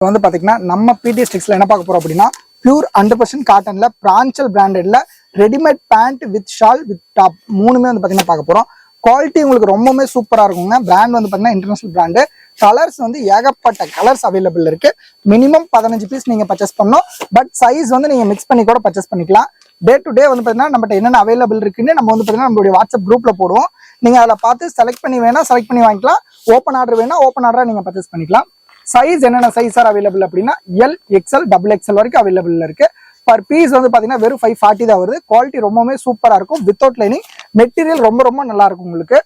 வந்து பாத்தீங்கன்னா நம்ம பிடி ஸ்டிக்ஸ்ல என்ன பார்க்க போறோம் அப்படின்னா பியூர் 100% காட்டன்ல பிரான்சல் பிராண்டட்ல readymade pant with shawl with top மூணுமே வந்து பாத்தீங்கன்னா பார்க்க போறோம். குவாலிட்டி உங்களுக்கு ரொம்பவே சூப்பரா இருக்குங்க. பிராண்ட் வந்து பாத்தீங்கன்னா இன்டர்நேஷனல் பிராண்டு. கலர்ஸ் வந்து ஏகப்பட்ட கலர்ஸ் அவைலபிள் இருக்கு. மினிமம் 15 பீஸ் நீங்க பர்ச்சேஸ் பண்ணணும். பட் சைஸ் வந்து நீங்க மிக்ஸ் பண்ணி கூட பர்ச்சேஸ் பண்ணிக்கலாம். டே டு டே வந்து பாத்தீங்கன்னா நம்மகிட்ட என்னென்ன அவைலபிள் இருக்குன்னு நம்ம வந்து பாத்தீங்கன்னா நம்மளுடைய வாட்ஸ்அப் குரூப்ல போடுவோம். நீங்க அதில் பார்த்து செலக்ட் பண்ணி வேணா செலக்ட் பண்ணி வாங்கிக்கலாம். ஓப்பன் ஆர்டர் வேணா ஓப்பன் ஆர்டரா நீங்க பர்ச்சேஸ் பண்ணிக்கலாம். சைஸ் என்னென்ன சைஸ் ஆர் அவைலபிள் அப்படின்னா எல் எக்ஸ்எல் டபுள் எக்ஸ்எல் வரைக்கும் அவைலபிள் இருக்கு. பர் பீஸ் வந்து பாத்தீங்கன்னா வெறும் 540 தான் வருது. குவாலிட்டி ரொம்பவே சூப்பரா இருக்கும். வித்தவுட் லைனிங் மெட்டீரியல் ரொம்ப நல்லா இருக்கும். உங்களுக்கு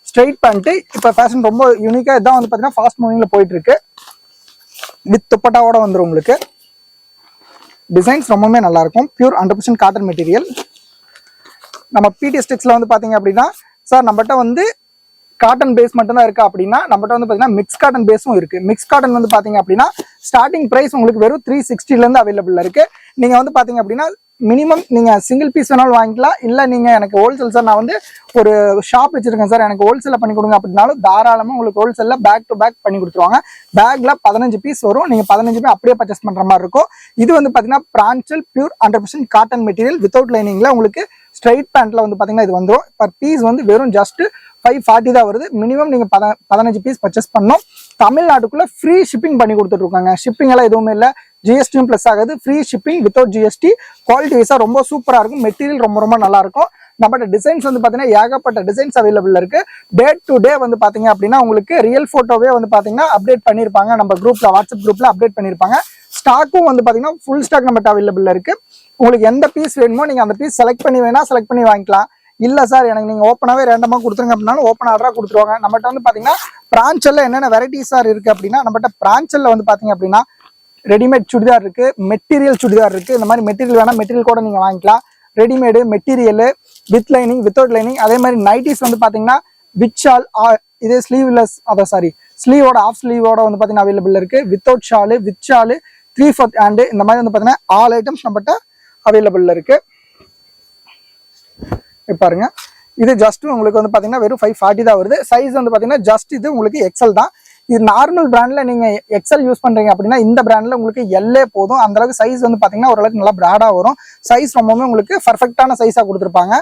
ஸ்ட்ரைட் பேண்ட் இப்ப ஃபேஷன் ரொம்ப யூனிக்கா இதான் வந்து பாத்தீங்கன்னா ஃபாஸ்ட் மூவிங்ல போயிட்டு இருக்கு. வித் துப்பட்டாவோட வந்துடும். உங்களுக்கு டிசைன்ஸ் ரொம்பவே நல்லா இருக்கும். Pure 100% cotton material. நம்ம பிடி ஸ்டிக்ஸ்ல வந்து பாத்தீங்க அப்படின்னா சார் நம்மகிட்ட வந்து காட்டன் பேஸ் மட்டும் தான் இருக்கு அப்படின்னா நம்மகிட்ட வந்து பாத்தீங்கன்னா மிக்ஸ் காட்டன் பேஸும் இருக்கு. மிக்ஸ் காட்டன் வந்து பாத்தீங்க அப்படின்னா ஸ்டார்டிங் பிரைஸ் உங்களுக்கு வெறும் 360 இருந்து அவைலபிள் இருக்கு. நீங்க வந்து பாத்தீங்க அப்படின்னா மினிமம் நீங்க சிங்கிள் பீஸ் வேணாலும் வாங்கிக்கலாம். இல்ல நீங்க எனக்கு ஹோல்சேல் சார் நான் வந்து ஒரு ஷாப் வச்சிருக்கேன் சார் எனக்கு ஹோல்சேல பண்ணி கொடுங்க அப்படின்னாலும் தாராளமா உங்களுக்கு ஹோல்சேல்ல பேக் டு பேக் பண்ணி கொடுத்துருவாங்க. பேக்ல 15 பீஸ் வரும். நீங்க 15 பீஸ் அப்படியே பர்ச்சேஸ் பண்ற மாதிரி இருக்கும். இது வந்து பாத்தீங்கன்னா பிரான்சல் பியூர் 100% காட்டன் மெட்டீரியல் வித்தவுட் லைனிங்ல உங்களுக்கு ஸ்ட்ரைட் பேண்ட்ல வந்து பாத்தீங்கன்னா இது வந்துடும். பர் பீஸ் வந்து வெறும் ஜஸ்ட் 540 தான் வருது. மினிமம் நீங்க 15 பீஸ் பர்ச்சேஸ் பண்ணணும். தமிழ்நாட்டுக்குள்ள ஃப்ரீ ஷிப்பிங் பண்ணி கொடுத்துட்டு இருக்காங்க. ஷிப்பிங் எல்லாம் எதுவுமே இல்லை. ஜிஎஸ்டியும் பிளஸ் ஆகுது. Free shipping without GST. Quality வைஸா ரொம்ப சூப்பரா இருக்கும். மெட்டீரியல் ரொம்ப நல்லா இருக்கும். நம்மகிட்ட டிசைன்ஸ் வந்து பாத்தீங்கன்னா ஏகப்பட்ட டிசைன்ஸ் அவைலபிள் இருக்கு. டே டு டே வந்து பாத்தீங்க அப்படின்னா உங்களுக்கு ரியல் போட்டோவே வந்து பாத்தீங்கன்னா அப்டேட் பண்ணிருப்பாங்க. நம்ம குரூப்ல வாட்ஸ்அப் குரூப்ல அப்டேட் பண்ணிருப்பாங்க. ஸ்டாக்கும் வந்து பாத்தீங்கன்னா ஃபுல் ஸ்டாக் நம்மகிட்ட அவைலபிள் இருக்கு. உங்களுக்கு எந்த பீஸ் வேணுமோ நீங்க அந்த பீஸ் செலக்ட் பண்ணி வேணா செலக்ட் பண்ணி வாங்கிக்கலாம். இல்ல சார் எனக்கு நீங்க ஓப்பனாவே ரேண்டமா கொடுத்துருங்க அப்படின்னாலும் ஓப்பன் ஆர்டரா கொடுத்துருவாங்க. நம்மகிட்ட வந்து பாத்தீங்கன்னா பிரான்சல்ல என்னென்ன வெரைட்டிஸ் சார் இருக்கு அப்படின்னா நம்மகிட்ட பிரான்சல்ல வந்து பாத்தீங்க அப்படின்னா ரெடிமேட் சுடிதார் இருக்கு, மெட்டீரியல் சுடிதார் இருக்கு. இந்த மாதிரி மெட்டீரியல் வேணா மெட்டீரியல் கூட நீங்க வாங்கிக்கலாம். Readymade material with lining without lining. அதே மாதிரி நைட்டிஸ் வந்து பாத்தீங்கன்னா வித் ஷால் இதே ஸ்லீவ்லெஸ் ஸ்லீவோட ஆஃப் ஸ்லீவோட வந்து பாத்தீங்கன்னா அவைலபிள் இருக்கு. Without shawl with shawl 3/4 hand இந்த மாதிரி வந்து பாத்தீங்கன்னா ஆல் ஐட்டம்ஸ் நம்மகிட்ட அவைலபிள் இருக்கு. பாருங்க இது ஜஸ்ட் உங்களுக்கு வந்து பாத்தீங்கன்னா வெறும் 540 தான் வருது. சைஸ் வந்து பாத்தீங்கன்னா ஜஸ்ட் இது உங்களுக்கு எக்ஸ்எல் தான். இது நார்மல் பிராண்ட்ல நீங்க எக்ஸ்எல் யூஸ் பண்றீங்க அப்படின்னா இந்த பிராண்ட்ல உங்களுக்கு எல்லே போதும். அந்த அளவுக்கு சைஸ் வந்து பாத்தீங்கன்னா ஓரளவுக்கு நல்லா பிராடா வரும். சைஸ் ரொம்பவே உங்களுக்கு பர்ஃபெக்டான சைஸா கொடுத்துருப்பாங்க.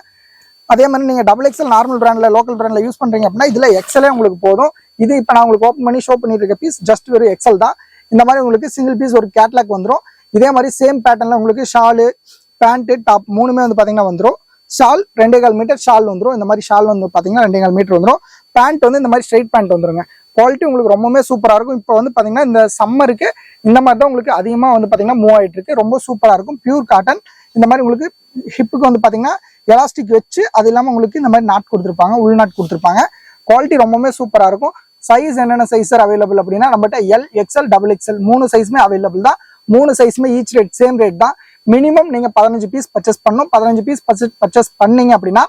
அதே மாதிரி நீங்க டபுள் எக்ஸ்எல் நார்மல் பிராண்ட்ல லோக்கல் பிராண்ட்ல யூஸ் பண்றீங்க அப்படின்னா இதுல எக்ஸ்எல்லே உங்களுக்கு போதும். இது இப்ப நான் உங்களுக்கு ஓப்பன் பண்ணி ஷோ பண்ணிட்டு இருக்க பீஸ் ஜஸ்ட் வெறும் எக்ஸ்எல் தான். இந்த மாதிரி உங்களுக்கு சிங்கிள் பீஸ் ஒரு கேட்லாக் வந்துடும். இதே மாதிரி சேம் பேட்டர்ன்ல உங்களுக்கு ஷாலு பேண்ட் டாப் மூணுமே வந்து பாத்தீங்கன்னா வந்துடும். ஷால் 2.25 மீட்டர் ஷால் வந்துடும். இந்த மாதிரி ஷால் வந்து பாத்தீங்கன்னா 2.25 மீட்டர் வந்துடும். பேண்ட் வந்து இந்த மாதிரி ஸ்ட்ரைட் பேண்ட் வந்துருங்க. குவாலிட்டி உங்களுக்கு ரொம்பவே சூப்பரா இருக்கும். இப்போ வந்து பாத்தீங்கன்னா இந்த சம்மருக்கு இந்த மாதிரி தான் உங்களுக்கு அதிகமா வந்து பாத்தீங்கன்னா மூவ் ஆயிட்டு இருக்கு. ரொம்ப சூப்பரா இருக்கும். Pure cotton. இந்த மாதிரி உங்களுக்கு ஹிப்புக்கு வந்து பாத்தீங்கன்னா எலாஸ்டிக் வச்சு அது இல்லாம உங்களுக்கு இந்த மாதிரி நாட் கொடுத்துருப்பாங்க, உள் நாட் கொடுத்துருப்பாங்க. குவாலிட்டி ரொம்பவே சூப்பரா இருக்கும். சைஸ் என்னென்ன சைஸ் அவைலபிள் அப்படின்னா நம்மகிட்ட எல் எக்ஸ்எல் டபுள் எக்ஸ்எல் 3 சைஸுமே அவைலபிள் தான். 3 சைஸுமே ஈச் ரேட் சேம் ரேட் தான். மினிமம் நீங்க 15 பீஸ் பர்ச்சேஸ் பண்ணணும். 15 பீஸ் பர்ச்சேஸ் பண்ணீங்க அப்படின்னா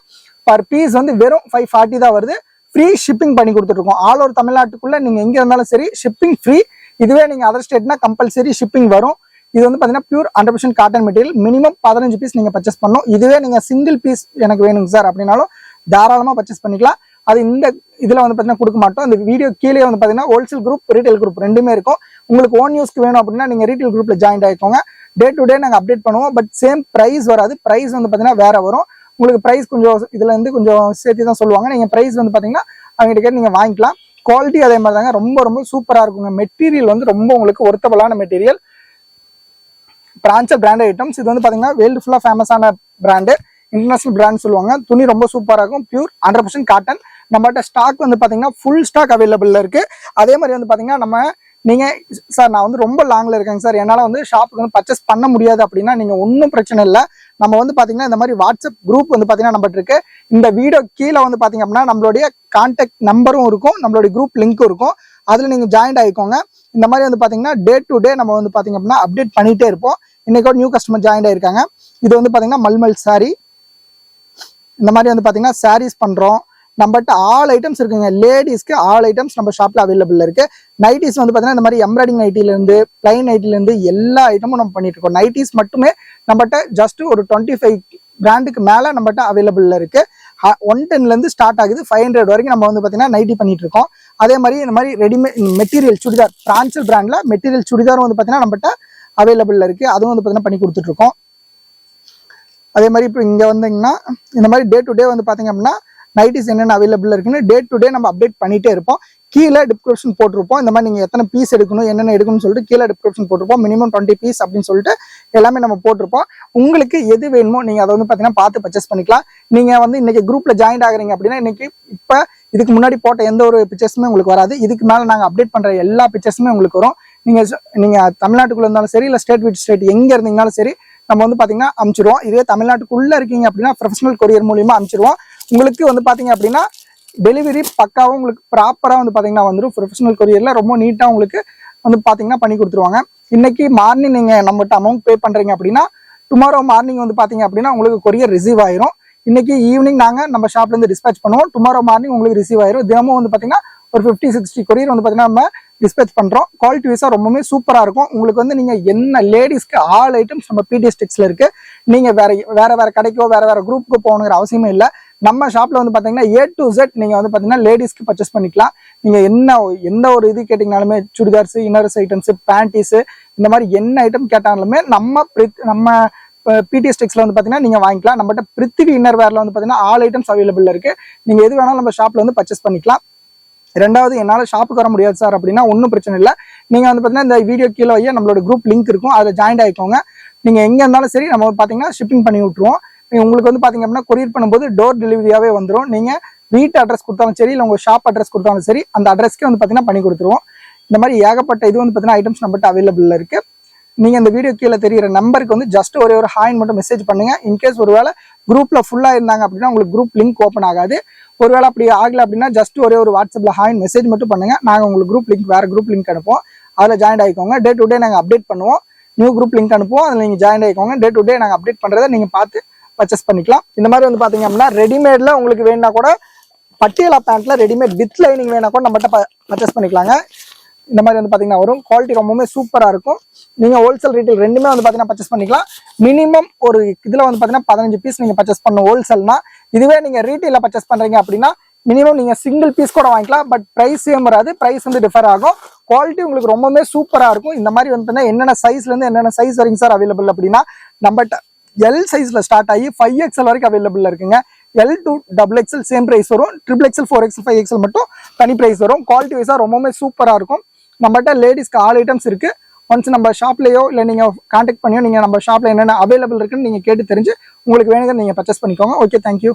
பர் பீஸ் வந்து வெறும் 540 தான் வருது. ஃப்ரீ ஷிப்பிங் பண்ணி கொடுத்துட்டு இருக்கோம். ஆல் ஓவர் தமிழ்நாட்டுக்குள்ள நீங்க எங்க இருந்தாலும் சரி ஷிப்பிங் ஃப்ரீ. இதுவே நீங்க அதர் ஸ்டேட்னா கம்பல்சரி ஷிப்பிங் வரும். இது வந்து பாத்தீங்கன்னா pure 100% cotton material. Minimum 15 piece நீங்க பர்ச்சேஸ் பண்ணணும். இதுவே நீங்க சிங்கிள் பீஸ் எனக்கு வேணுங்க சார் அப்படின்னாலும் தாராளமா பர்ச்சேஸ் பண்ணிக்கலாம். அது இந்த இதுல வந்து பாத்தீங்கன்னா கொடுக்க மாட்டோம். இந்த வீடியோ கீழே வந்து பாத்தீங்கன்னா ஹோல்சேல் குரூப் ரீட்டைல் குரூப் ரெண்டுமே இருக்கும். உங்களுக்கு ஓன் யூஸ்க்கு வேணும் அப்படின்னா நீங்க ரீட்டைல் குரூப்ல ஜாயின் ஆயிக்கோங்க. டே டு டே நாங்கள் அப்டேட் பண்ணுவோம். பட் சேம் ப்ரைஸ் வராது. ப்ரைஸ் வந்து பார்த்தீங்கன்னா வேற வரும். உங்களுக்கு ப்ரைஸ் கொஞ்சம் இதுல இருந்து கொஞ்சம் சேர்த்து தான் சொல்லுவாங்க. நீங்கள் ப்ரைஸ் வந்து பார்த்தீங்கன்னா அவங்ககிட்ட கேட்டு நீங்கள் வாங்கிக்கலாம். குவாலிட்டி அதே மாதிரி தாங்க ரொம்ப சூப்பராக இருக்குங்க. மெட்டீரியல் வந்து ரொம்ப உங்களுக்கு ஒர்த்தபுளான மெட்டீரியல். பிரான்சல் பிராண்ட் ஐட்டம்ஸ். இது வந்து பார்த்தீங்கன்னா வேர்ல்டு ஃபுல்லாக ஃபேமஸான பிராண்டு. இன்டர்நேஷனல் பிராண்ட் சொல்லுவாங்க. துணி ரொம்ப சூப்பராக இருக்கும். Pure 100% cotton. நம்மகிட்ட ஸ்டாக் வந்து பார்த்தீங்கன்னா ஃபுல் ஸ்டாக் அவைலபிள் இருக்கு. அதே மாதிரி வந்து பார்த்தீங்கன்னா நம்ம நீங்க சார் நான் வந்து ரொம்ப லாங்ல இருக்கேங்க சார் என்னால வந்து ஷாப்புக்கு வந்து பர்ச்சேஸ் பண்ண முடியாது அப்படின்னா நீங்க ஒன்றும் பிரச்சனை இல்லை. நம்ம வந்து பாத்தீங்கன்னா இந்த மாதிரி வாட்ஸ்அப் குரூப் வந்து பாத்தீங்கன்னா நம்மகிட்ட இருக்கு. இந்த வீடியோ கீழே வந்து பாத்தீங்க அப்படின்னா நம்மளுடைய கான்டாக்ட் நம்பரும் இருக்கும், நம்மளுடைய குரூப் லிங்க்கும் இருக்கும். அதுல நீங்க ஜாயின் ஆயிக்கோங்க. இந்த மாதிரி வந்து பாத்தீங்கன்னா டே டு டே நம்ம வந்து பாத்தீங்க அப்படின்னா அப்டேட் பண்ணிட்டே இருப்போம். இன்னைக்கு ஒரு நியூ கஸ்டமர் ஜாயின் ஆயிருக்காங்க. இது வந்து பாத்தீங்கன்னா மல்மல் சாரி. இந்த மாதிரி வந்து பாத்தீங்கன்னா சாரீஸ் பண்றோம். நம்மகிட்ட ஆல் ஐட்டம்ஸ் இருக்குங்க. லேடிஸ்க்கு ஆல் ஐட்டம்ஸ் நம்ம ஷாப்ல அவைலபிள் இருக்கு. நைட்டிஸ் வந்து பாத்தீங்கன்னா இந்த மாதிரி எம்ப்ராய்டிங் நைட்டில இருந்து பிளைன் நைட்டில இருந்து எல்லா ஐட்டமும் நம்ம பண்ணிட்டு இருக்கோம். நைட்டிஸ் மட்டுமே நம்மகிட்ட ஜஸ்ட் ஒரு 25 பிராண்டுக்கு மேல நம்மகிட்ட அவைலபிள் இருக்கு. 110 இருந்து ஸ்டார்ட் ஆகுது. 500 வரைக்கும் நம்ம வந்து பாத்தீங்கன்னா நைட்டி பண்ணிட்டு இருக்கோம். அதே மாதிரி இந்த மாதிரி ரெடிமேட் மெட்டீரியல் சுடிதார் பிரான்சல் பிராண்ட்ல மெட்டீரியல் சுடிதாரும் வந்து பார்த்தீங்கன்னா நம்மகிட்ட அவைலபிள்ல இருக்கு. அதுவும் வந்து பார்த்தீங்கன்னா பண்ணி கொடுத்துட்டு இருக்கோம். அதே மாதிரி இப்போ இங்கே வந்தீங்கன்னா இந்த மாதிரி டே டு டே வந்து பார்த்தீங்க அப்படின்னா நைட்டிஸ் என்னென்ன அவைலபிள் இருக்குன்னு டே டு டே நம்ம அப்டேட் பண்ணிட்டே இருப்போம். கீழே டிஸ்கிரிப்ஷன் போட்டிருப்போம். இந்த மாதிரி நீங்கள் எத்தனை பீஸ் எடுக்கணும் என்னென்ன எடுக்கணும்னு சொல்லிட்டு கீழே டிஸ்கிரிப்ஷன் போட்டிருப்போம். மினிமம் 20 பீஸ் அப்படின்னு சொல்லிட்டு எல்லாமே நம்ம போட்டிருப்போம். உங்களுக்கு எது வேணுமோ நீங்கள் அதை வந்து பார்த்தீங்கன்னா பார்த்து பர்ச்சேஸ் பண்ணிக்கலாம். நீங்கள் வந்து இன்னைக்கு குரூப்பில் ஜாயின் ஆகுறீங்க அப்படின்னா இன்னைக்கு இப்போ இதுக்கு முன்னாடி போட்ட எந்த ஒரு பிக்சர்ஸுமே உங்களுக்கு வராது. இதுக்கு மேலே நாங்கள் அப்டேட் பண்ணுற எல்லா பிக்சர்ஸுமே உங்களுக்கு வரும். நீங்கள் தமிழ்நாட்டுக்குள்ளே இருந்தாலும் சரி இல்லை ஸ்டேட் வித் ஸ்டேட் எங்கே இருந்தீங்கனாலும் சரி நம்ம வந்து பார்த்தீங்கன்னா அனுப்பிச்சிடுவோம். இதே தமிழ்நாட்டுக்குள்ளே இருக்கீங்க அப்படின்னா ப்ரொஃபஷனல் கொரியர் மூலியமாக அனுப்பிச்சிடுவோம். உங்களுக்கு வந்து பார்த்தீங்க அப்படின்னா டெலிவரி பக்காவும் உங்களுக்கு ப்ராப்பராக வந்து பார்த்தீங்கன்னா வந்துடும். ப்ரொஃபஷனல் கொரியரில் ரொம்ப நீட்டாக உங்களுக்கு வந்து பார்த்தீங்கன்னா பண்ணி கொடுத்துருவாங்க. இன்னைக்கு மார்னிங் நீங்கள் நம்மகிட்ட அமௌண்ட் பே பண்ணுறீங்க அப்படின்னா டுமாரோ மார்னிங் வந்து பார்த்தீங்க அப்படின்னா உங்களுக்கு கொரியர் ரிசீவ் ஆயிரும். இன்னைக்கு ஈவினிங் நாங்கள் நம்ம ஷாப்லேருந்து டிஸ்பேச் பண்ணுவோம். டுமாரோ மார்னிங் உங்களுக்கு ரிசீவ் ஆயிரும். தினமும் வந்து பார்த்தீங்கன்னா ஒரு 50-60 கொரியர் வந்து பார்த்தீங்கன்னா நம்ம டிஸ்பேச் பண்ணுறோம். குவாலிட்டி வைஸாக ரொம்பவே சூப்பராக இருக்கும். உங்களுக்கு வந்து நீங்கள் என்ன லேடிஸ்க்கு ஆல் ஐட்டம்ஸ் நம்ம பிடிஎஸ் டெக்ஸ்ல இருக்கு. நீங்கள் வேற கடைக்கோ வேற குரூப்புக்கோ போகணுங்கிற அவசியமே இல்லை. நம்ம ஷாப்ல வந்து பார்த்தீங்கன்னா A to Z நீங்கள் வந்து பார்த்தீங்கன்னா லேடிஸ்க்கு பர்ச்சேஸ் பண்ணிக்கலாம். நீங்கள் எந்த ஒரு இது கேட்டிங்கனாலுமே சுடிதார்ஸ், இன்னர்ஸ் ஐட்டம்ஸ், பேண்டீஸ் இந்த மாதிரி என்ன ஐட்டம் கேட்டாலுமே நம்ம பிடிஎஸ் டெக்ஸ்ல வந்து பார்த்தீங்கன்னா நீங்கள் வாங்கிக்கலாம். நம்மகிட்ட பிருத்திவி இன்னர் வேர்ல வந்து பார்த்தீங்கன்னா ஆல் ஐட்டம்ஸ் அவைலபிள் இருக்கு. நீங்கள் எது வேணாலும் நம்ம ஷாப்ல வந்து பர்ச்சேஸ் பண்ணிக்கலாம். ரெண்டாவது என்னால் ஷாப்புக்கு வர முடியாது சார் அப்படின்னா ஒன்றும் பிரச்சனை இல்லை. நீங்கள் வந்து பார்த்தீங்கன்னா இந்த வீடியோ கீழே வைய நம்மளோட குரூப் லிங்க் இருக்கும். அதில் ஜாயின் ஆகிக்கோங்க. நீங்கள் எங்கே இருந்தாலும் சரி நம்ம பார்த்தீங்கன்னா ஷிப்பிங் பண்ணி விட்டுருவோம். உங்களுக்கு வந்து பார்த்தீங்க அப்படின்னா கொரியர் பண்ணும்போது டோர் டெலிவரியாகவே வந்துடும். நீங்கள் வீட்டு அட்ரஸ் கொடுத்தாலும் சரி இல்லை உங்கள் ஷாப் அட்ரஸ் கொடுத்தாலும் சரி அந்த அட்ரஸ்க்கே வந்து பார்த்தீங்கன்னா பண்ணி கொடுத்துருவோம். இந்த மாதிரி ஏகப்பட்ட இது வந்து பார்த்தீங்கன்னா ஐட்டம்ஸ் நம்மகிட்ட அவைலபிள் இருக்கு. நீங்கள் இந்த வீடியோ கீழே தெரியிற நம்பருக்கு வந்து ஜஸ்ட் ஒரே ஒரு ஹாய் மட்டும் மெசேஜ் பண்ணுங்க. இன்கேஸ் ஒருவேளை குரூப்ல ஃபுல்லாக இருந்தாங்க அப்படின்னா உங்களுக்கு குரூப் லிங்க் ஓப்பன் ஆகாது. ஒருவேளை அப்படி ஆகல அப்படின்னா ஜஸ்ட் ஒரே ஒரு வாட்ஸ்அப்ல ஹாய் மெசேஜ் மட்டும் பண்ணுங்க. நாங்கள் உங்களுக்கு குரூப் லிங்க் வேற குரூப் லிங்க் அனுப்புவோம். அதில் ஜாயின் ஆகிக்கோங்க. டே டு டே நாங்கள் அப்டேட் பண்ணுவோம். நியூ குரூப் லிங்க் அனுப்புவோம். அதில் நீங்கள் ஜாயின் ஆகிக்கோங்க. டே டு டே நாங்கள் அப்டேட் பண்ணுறதை நீங்கள் பார்த்து பர்ச்சேஸ் பண்ணிக்கலாம். இந்த மாதிரி வந்து பார்த்தீங்க அப்படின்னா ரெடிமேட்ல உங்களுக்கு வேணா கூட பட்டியலா பேண்ட்ல ரெடிமேட் வித் லைனிங் வேணா கூட நம்மகிட்ட பர்ச்சேஸ் பண்ணிக்கலாங்க. இந்த மாதிரி வந்து பார்த்தீங்கன்னா வரும். குவாலிட்டி ரொம்பவுமே சூப்பராக இருக்கும். நீங்கள் ஹோல்சேல் ரீட்டைல் ரெண்டுமே வந்து பார்த்தீங்கன்னா பர்ச்சேஸ் பண்ணிக்கலாம். மினிமம் ஒரு இதில் வந்து பார்த்தீங்கன்னா 15 பீஸ் நீங்கள் பர்ச்சேஸ் பண்ணணும் ஹோல்சேல்னா. இதுவே நீங்கள் ரீட்டைலில் பர்ச்சேஸ் பண்ணுறீங்க அப்படின்னா மினிமம் நீங்கள் சிங்கிள் பீஸ் கூட வாங்கிக்கலாம். பட் ப்ரைஸ் சேம் வராது. ப்ரைஸ் வந்து டிஃபர் ஆகும். குவாலிட்டி உங்களுக்கு ரொம்பவுமே சூப்பராக இருக்கும். இந்த மாதிரி வந்து என்னென்ன சைஸ்லேருந்து என்னென்ன சைஸ் வரைக்கும் சார் அவைலபிள் அப்படின்னா நம்மகிட்ட L சைஸ்ல ஸ்டார்ட் ஆகி 5XL வரைக்கும் அவைலபிள் இருக்குங்க. L to XXL same price வரும். XXL 4XL 5XL மட்டும் தனி பிரைஸ் வரும். குவாலிட்டி வைஸா ரொம்பவுமே சூப்பரா இருக்கும். நம்மகிட்ட லேடிஸ்க்கு ஆல் ஐட்டம்ஸ் இருக்கு. ஒன்ஸ் நம்ம ஷாப்லயோ இல்லை நீங்க கான்டாக்ட் பண்ணியோ நீங்க நம்ம ஷாப்ல என்னென்ன அவைலபிள் இருக்குன்னு நீங்க கேட்டு தெரிஞ்சு உங்களுக்கு வேணுங்க நீங்க பர்ச்சேஸ் பண்ணிக்கோங்க. Okay, thank you.